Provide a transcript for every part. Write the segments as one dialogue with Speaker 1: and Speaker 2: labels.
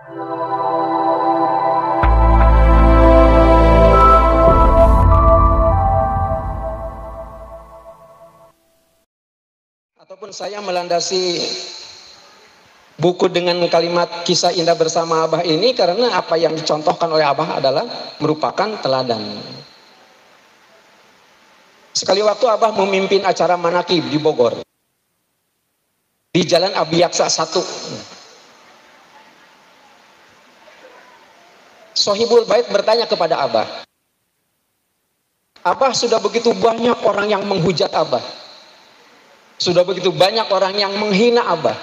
Speaker 1: Ataupun saya melandasi buku dengan kalimat kisah indah bersama Abah ini karena apa yang dicontohkan oleh Abah adalah merupakan teladan. Sekali waktu Abah memimpin acara manakib di Bogor, di Jalan Abiyaksa 1. Sohibul Bait bertanya kepada Abah, Abah, sudah begitu banyak orang yang menghujat Abah, sudah begitu banyak orang yang menghina Abah,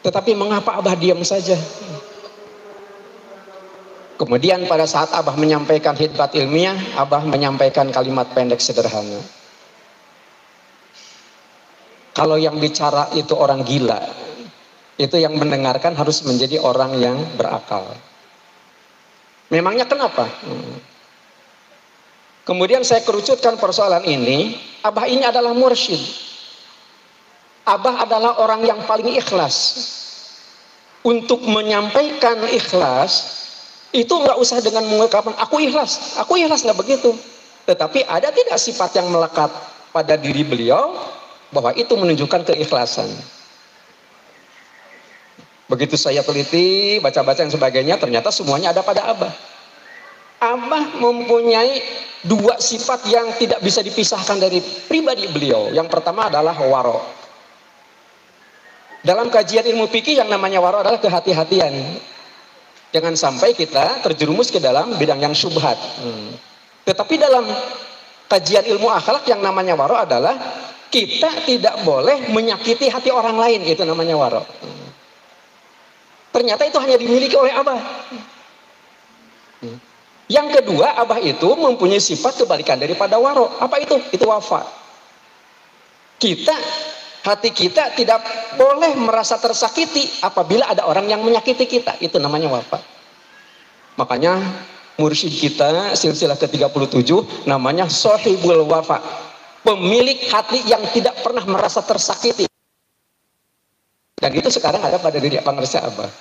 Speaker 1: tetapi mengapa Abah diam saja? Kemudian pada saat Abah menyampaikan khidmat ilmiah, Abah menyampaikan kalimat pendek sederhana. Kalau yang bicara itu orang gila, itu yang mendengarkan harus menjadi orang yang berakal. Memangnya kenapa? Kemudian saya kerucutkan persoalan ini. Abah ini adalah mursyid. Abah adalah orang yang paling ikhlas. Untuk menyampaikan ikhlas itu nggak usah dengan mengungkapkan aku ikhlas nggak begitu. Tetapi ada tidak sifat yang melekat pada diri beliau bahwa itu menunjukkan keikhlasan. Begitu saya teliti, baca-baca dan sebagainya, ternyata semuanya ada pada Abah. Abah mempunyai dua sifat yang tidak bisa dipisahkan dari pribadi beliau. Yang pertama adalah waro. Dalam kajian ilmu fikih yang namanya waro adalah kehati-hatian. Jangan sampai kita terjerumus ke dalam bidang yang syubhat. Tetapi dalam kajian ilmu akhlak yang namanya waro adalah kita tidak boleh menyakiti hati orang lain. Itu namanya waro. Ternyata itu hanya dimiliki oleh Abah. Yang kedua, Abah itu mempunyai sifat kebalikan daripada waro. Apa itu? Itu wafa. Hati kita tidak boleh merasa tersakiti apabila ada orang yang menyakiti kita. Itu namanya wafa. Makanya mursyid kita silsilah ke-37 namanya Sohibul Wafa. Pemilik hati yang tidak pernah merasa tersakiti. Dan itu sekarang ada pada diri pengersa Abah.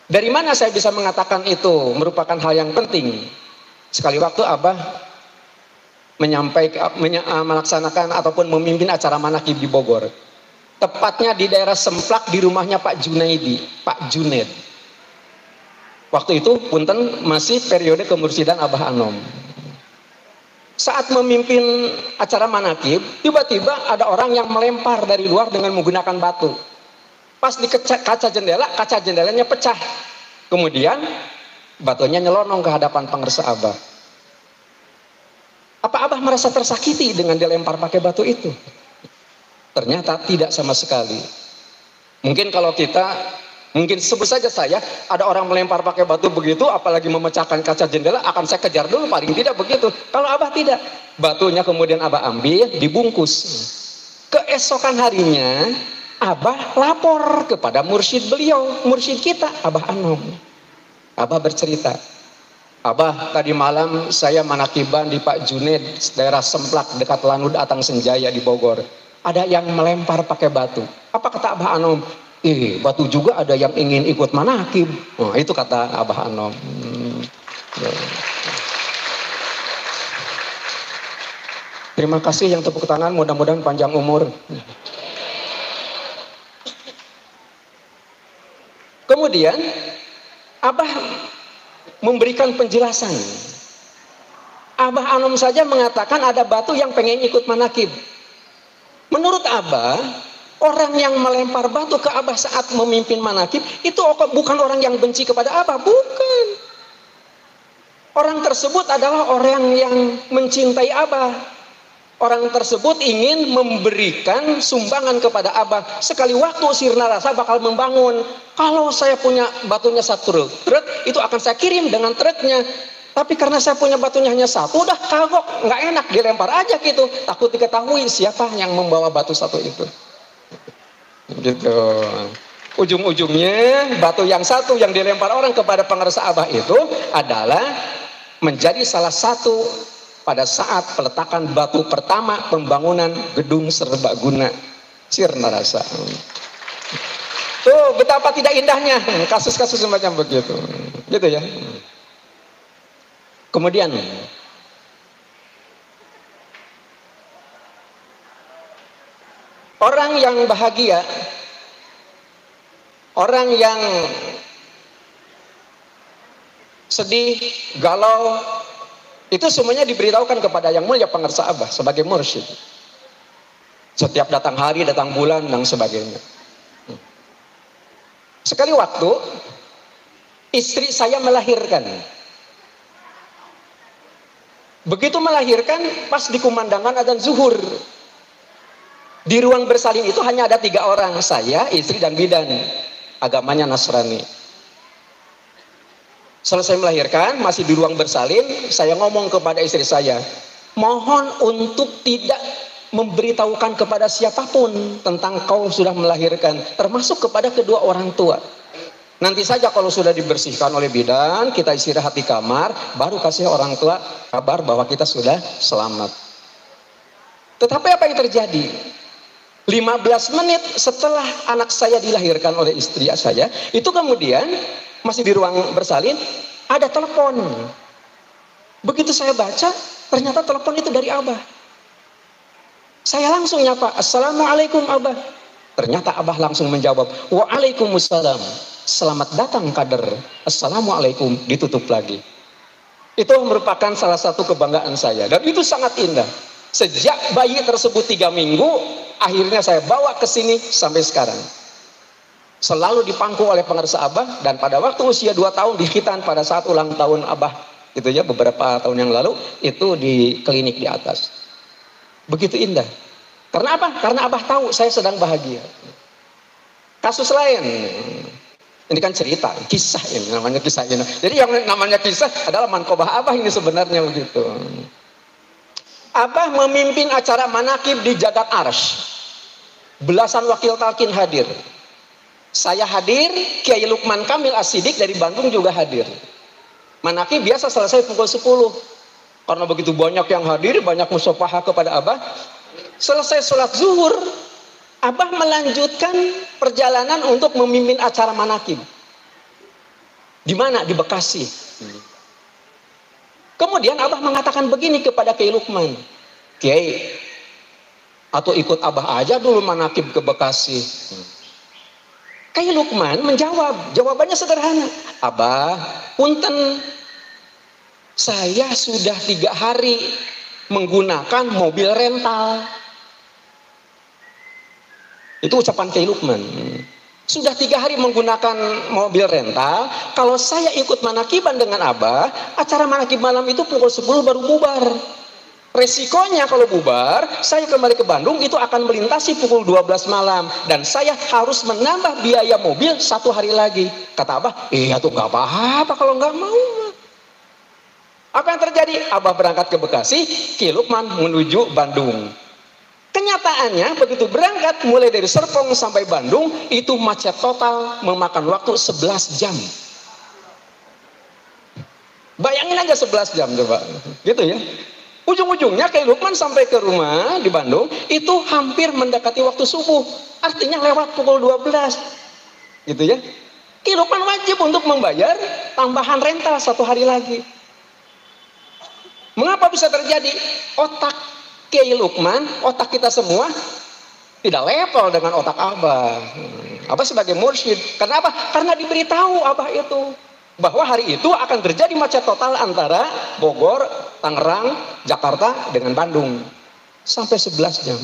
Speaker 1: Dari mana saya bisa mengatakan itu merupakan hal yang penting? Sekali waktu Abah melaksanakan ataupun memimpin acara manakib di Bogor. Tepatnya di daerah Semplak di rumahnya Pak Junaid. Waktu itu punten masih periode kemursidan Abah Anom. Saat memimpin acara manakib, tiba-tiba ada orang yang melempar dari luar dengan menggunakan batu. Pas di kaca jendelanya pecah. Kemudian batunya nyelonong ke hadapan pengersa Abah. Apa Abah merasa tersakiti dengan dilempar pakai batu itu? Ternyata tidak sama sekali. Mungkin kalau mungkin sebut saja saya, ada orang melempar pakai batu begitu, apalagi memecahkan kaca jendela, akan saya kejar dulu, paling tidak begitu. Kalau Abah tidak, batunya kemudian Abah ambil, dibungkus. Keesokan harinya, Abah lapor kepada mursyid beliau, mursyid kita, Abah Anom. Abah bercerita, Abah, tadi malam saya manakiban di Pak Junaid, daerah Semplak, dekat Lanud Atang Senjaya di Bogor. Ada yang melempar pakai batu. Apa kata Abah Anom? Batu juga ada yang ingin ikut manakib. Oh, itu kata Abah Anom. Terima kasih yang tepuk tangan, mudah-mudahan panjang umur. Kemudian Abah memberikan penjelasan. Abah Anom saja mengatakan ada batu yang pengen ikut manakib. Menurut Abah, orang yang melempar batu ke Abah saat memimpin manakib itu bukan orang yang benci kepada Abah, bukan. Orang tersebut adalah orang yang mencintai Abah. Orang tersebut ingin memberikan sumbangan kepada Abah. Sekali waktu sirna rasa bakal membangun. Kalau saya punya batunya satu truk, itu akan saya kirim dengan truknya. Tapi karena saya punya batunya hanya satu, udah kagok, nggak enak, dilempar aja gitu. Takut diketahui siapa yang membawa batu satu itu. Gitu. Ujung-ujungnya batu yang satu yang dilempar orang kepada pengersa Abah itu adalah menjadi salah satu pada saat peletakan batu pertama pembangunan gedung serbaguna Sirna Rasa. Tuh, betapa tidak indahnya kasus-kasus semacam begitu. Gitu ya. Kemudian orang yang bahagia, orang yang sedih, galau, itu semuanya diberitahukan kepada Yang Mulia Pangarsa Abah sebagai mursyid. Setiap datang hari, datang bulan, dan sebagainya. Sekali waktu, istri saya melahirkan. Begitu melahirkan, pas di kumandangan adzan zuhur. Di ruang bersalin itu hanya ada 3 orang, saya, istri, dan bidan. Agamanya Nasrani. Selesai melahirkan, masih di ruang bersalin, saya ngomong kepada istri saya, mohon untuk tidak memberitahukan kepada siapapun tentang kau sudah melahirkan, termasuk kepada kedua orang tua. Nanti saja kalau sudah dibersihkan oleh bidan, kita istirahat di kamar, baru kasih orang tua kabar bahwa kita sudah selamat. Tetapi apa yang terjadi? 15 menit setelah anak saya dilahirkan oleh istri saya, itu kemudian masih di ruang bersalin, ada telepon. Begitu saya baca, ternyata telepon itu dari Abah. Saya langsung nyapa, Assalamualaikum Abah. Ternyata Abah langsung menjawab, Waalaikumsalam. Selamat datang kader. Assalamualaikum, ditutup lagi. Itu merupakan salah satu kebanggaan saya. Dan itu sangat indah. Sejak bayi tersebut 3 minggu, akhirnya saya bawa ke sini sampai sekarang. Selalu dipangku oleh Pangarsa Abah, dan pada waktu usia 2 tahun di khitan pada saat ulang tahun Abah, itu ya beberapa tahun yang lalu, itu di klinik di atas. Begitu indah. Karena apa? Karena Abah tahu saya sedang bahagia. Kasus lain, ini kan cerita, kisah ini, namanya kisah ini. Jadi yang namanya kisah adalah mankobah Abah ini sebenarnya begitu. Abah memimpin acara manakib di Jagat Arsy. Belasan wakil talqin hadir. Saya hadir, Kiai Lukman Kamil As-Siddiq dari Bandung juga hadir. Manakib biasa selesai pukul 10. Karena begitu banyak yang hadir, banyak musafahah kepada Abah. Selesai sholat zuhur, Abah melanjutkan perjalanan untuk memimpin acara manakib. Di mana? Di Bekasi. Kemudian Abah mengatakan begini kepada Kiai Lukman. Kiai, atau ikut Abah aja dulu manakib ke Bekasi. Kiai Lukman menjawab, jawabannya sederhana. Abah, punten, saya sudah 3 hari menggunakan mobil rental. Itu ucapan Kiai Lukman. Sudah 3 hari menggunakan mobil rental. Kalau saya ikut manakiban dengan Abah, acara manakib malam itu pukul 10 baru bubar. Resikonya kalau bubar, saya kembali ke Bandung itu akan melintasi pukul 12 malam. Dan saya harus menambah biaya mobil 1 hari lagi. Kata Abah, iya tuh gak apa-apa kalau gak mau. Apa yang terjadi? Abah berangkat ke Bekasi, Kiai Lukman menuju Bandung. Kenyataannya begitu berangkat mulai dari Serpong sampai Bandung, itu macet total, memakan waktu 11 jam. Bayangin aja 11 jam coba. Gitu ya. Ujung-ujungnya Kiai Lukman sampai ke rumah di Bandung itu hampir mendekati waktu subuh, artinya lewat pukul 12, gitu ya. Kiai Lukman wajib untuk membayar tambahan rental 1 hari lagi. Mengapa bisa terjadi? Otak Kiai Lukman, otak kita semua tidak level dengan otak Abah. Abah sebagai mursyid, kenapa? Karena diberitahu Abah itu bahwa hari itu akan terjadi macet total antara Bogor, Tangerang, Jakarta dengan Bandung sampai 11 jam.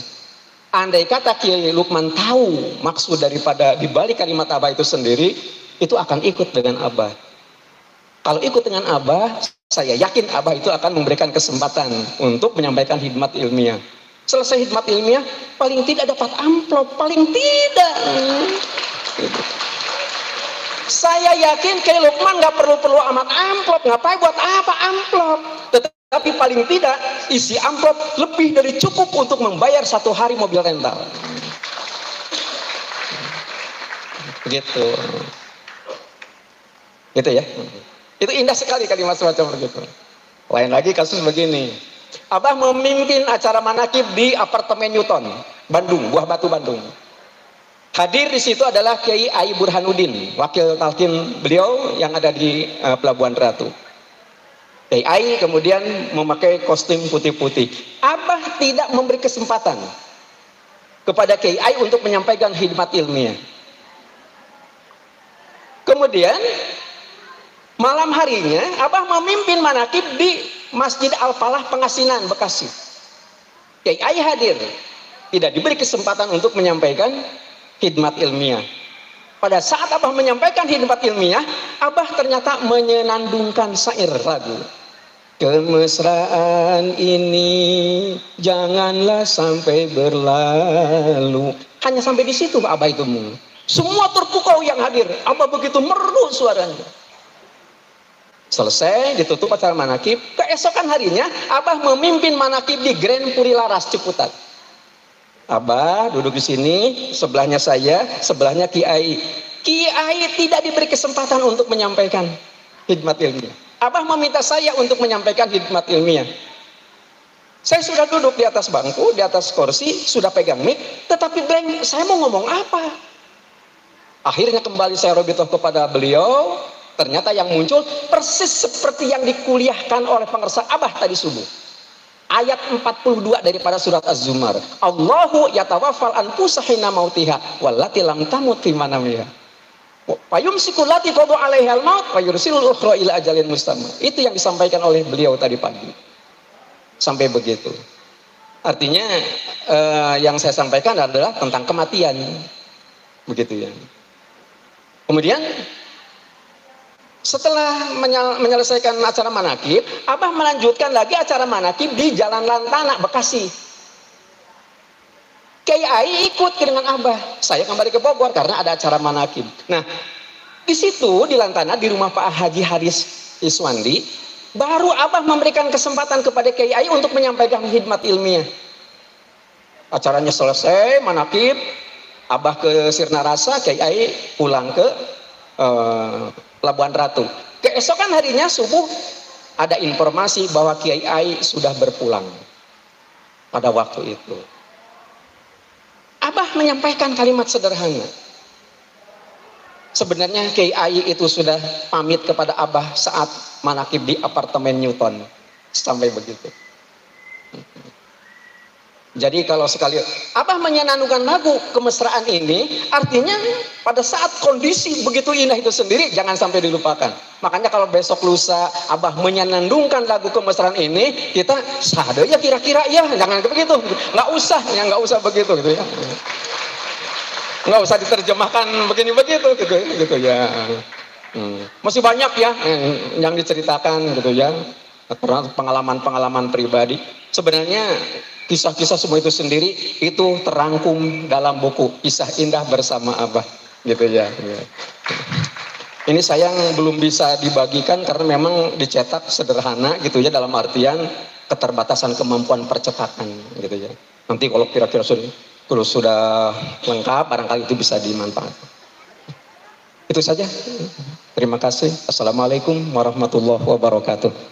Speaker 1: Andai kata Kiai Lukman tahu maksud daripada dibalik kalimat Abah itu sendiri, itu akan ikut dengan Abah. Kalau ikut dengan Abah, saya yakin Abah itu akan memberikan kesempatan untuk menyampaikan hikmat ilmiah. Selesai hikmat ilmiah, paling tidak dapat amplop, paling tidak. Saya yakin Kiai Lukman nggak perlu amat amplop, ngapain buat apa amplop? Tetapi paling tidak isi amplop lebih dari cukup untuk membayar 1 hari mobil rental. Begitu. Gitu ya. Itu indah sekali kalimat semacam begitu. Lain lagi kasus begini. Abah memimpin acara manakib di apartemen Newton, Bandung, Buah Batu Bandung. Hadir di situ adalah Kiai Ai Burhanuddin, wakil talkin beliau yang ada di Pelabuhan Ratu. Kiai Ai kemudian memakai kostum putih-putih. Abah tidak memberi kesempatan kepada Kiai Ai untuk menyampaikan khidmat ilmiah. Kemudian malam harinya Abah memimpin manakib di Masjid Al-Falah Pengasinan, Bekasi. Kiai Ai hadir, tidak diberi kesempatan untuk menyampaikan khidmat ilmiah. Pada saat Abah menyampaikan khidmat ilmiah, Abah ternyata menyenandungkan syair lagu. Kemesraan ini janganlah sampai berlalu. Hanya sampai di situ Abah itu. Semua terpukau yang hadir. Abah begitu merdu suaranya. Selesai, ditutup acara manakib. Keesokan harinya, Abah memimpin manakib di Grand Puri Laras, Ciputat. Abah duduk di sini, sebelahnya saya, sebelahnya Kiai. Kiai tidak diberi kesempatan untuk menyampaikan khidmat ilmiah. Abah meminta saya untuk menyampaikan khidmat ilmiah. Saya sudah duduk di atas bangku, di atas kursi, sudah pegang mic, tetapi blank, saya mau ngomong apa? Akhirnya kembali saya robitoh kepada beliau, ternyata yang muncul persis seperti yang dikuliahkan oleh pengersa Abah tadi subuh. Ayat 42 daripada surat Az-Zumar. Allahu yatawaffal anfusa hina mautiha wallati lam tamut fi manamiha. Fayumsiku lati qada 'alaihal maut wa yursilul ukhra ila ajalin musamma. Itu yang disampaikan oleh beliau tadi pagi. Sampai begitu. Artinya yang saya sampaikan adalah tentang kematian. Begitu ya. Kemudian setelah menyelesaikan acara manakib, Abah melanjutkan lagi acara manakib di Jalan Lantana, Bekasi. Kiai Ai ikut dengan Abah. Saya kembali ke Bogor karena ada acara manakib. Nah, di situ di Lantana, di rumah Pak Haji Haris Iswandi, baru Abah memberikan kesempatan kepada Kiai Ai untuk menyampaikan khidmat ilmiah. Acaranya selesai, manakib, Abah ke Sirna Rasa, Kiai Ai pulang ke Pelabuhan Ratu. Keesokan harinya subuh ada informasi bahwa Kiai Ai sudah berpulang pada waktu itu. Abah menyampaikan kalimat sederhana. Sebenarnya Kiai Ai itu sudah pamit kepada Abah saat manakib di apartemen Newton. Sampai begitu. Jadi kalau sekali Abah menyenandungkan lagu kemesraan ini, artinya pada saat kondisi begitu indah itu sendiri jangan sampai dilupakan. Makanya kalau besok lusa Abah menyenandungkan lagu kemesraan ini, kita sade ya kira-kira ya, jangan begitu. Nggak usah begitu gitu ya. Nggak usah diterjemahkan begini begitu gitu ya. Masih banyak ya yang diceritakan gitu ya. Pengalaman-pengalaman pribadi. Sebenarnya kisah-kisah semua itu sendiri itu terangkum dalam buku Kisah Indah Bersama Abah gitu ya. Ini sayang belum bisa dibagikan karena memang dicetak sederhana gitu ya, dalam artian keterbatasan kemampuan percetakan gitu ya. Nanti kalau kira-kira sudah lengkap barangkali itu bisa dimanfaatkan. Itu saja. Terima kasih. Assalamualaikum warahmatullahi wabarakatuh.